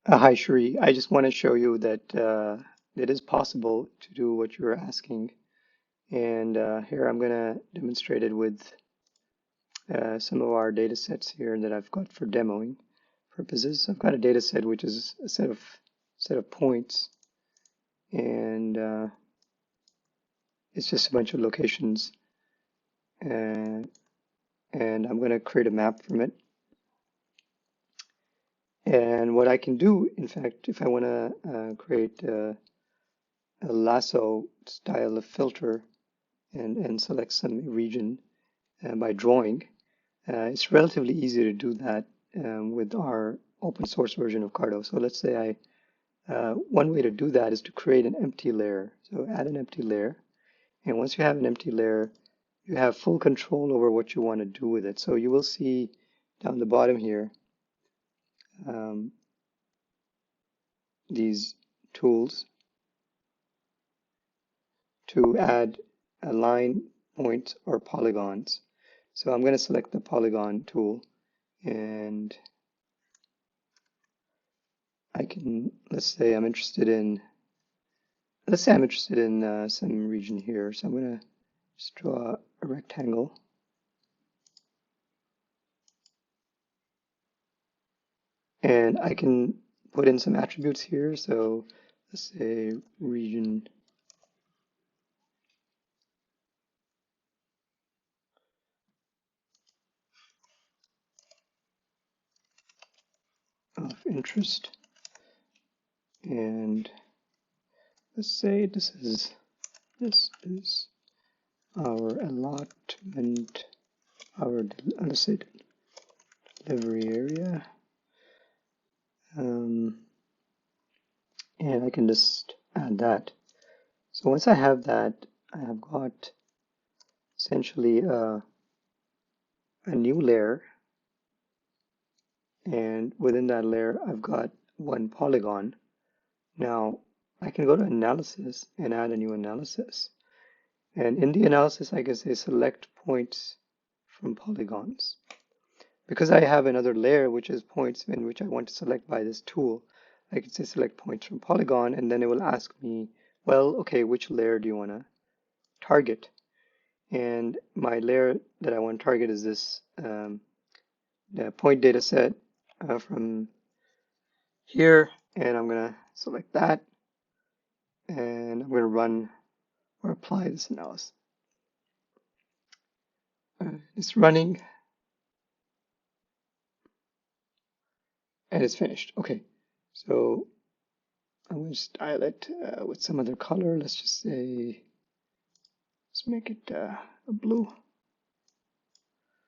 Hi, Shri. I just want to show you that it is possible to do what you're asking. And here I'm going to demonstrate it with some of our data sets here that I've got for demoing purposes. I've got a data set which is a set of points, and it's just a bunch of locations. And I'm going to create a map from it. And what I can do, in fact, if I want to create a lasso style of filter and select some region by drawing, it's relatively easy to do that with our open source version of Carto. So let's say one way to do that is to create an empty layer. So add an empty layer. And once you have an empty layer, you have full control over what you want to do with it. So you will see down the bottom here, these tools to add a line, points, or polygons. So I'm going to select the polygon tool, and I can, let's say I'm interested in some region here. So I'm going to just draw a rectangle. And I can put in some attributes here. So let's say region of interest. And let's say this is our allotment, let's say delivery area. And I can just add that. So once I have that, I have got essentially a new layer, and within that layer I've got one polygon. Now I can go to analysis and add a new analysis, and in the analysis I can say select points from polygons. Because I have another layer which is points in which I want to select by this tool, I can say select points from polygon, and then it will ask me, well, okay, which layer do you want to target? And my layer that I want to target is this the point data set from here, and I'm going to select that, and I'm going to run or apply this analysis. It's running, and it's finished. Okay, so I'm going to style it with some other color. Let's just say, let's make it a blue.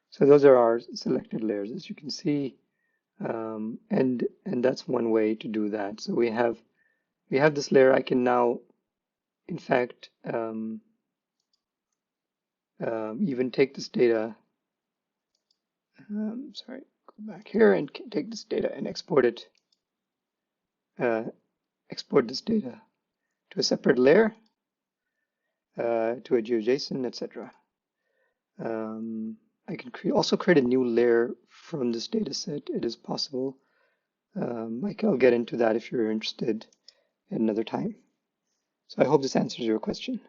So those are our selected layers, as you can see, and that's one way to do that. So we have this layer. I can now, in fact, even take this data. Sorry, go back here and take this data and export it. Export this data to a separate layer, to a GeoJSON, etc. I can also create a new layer from this data set. It is possible. I'll get into that if you're interested at another time. So I hope this answers your question.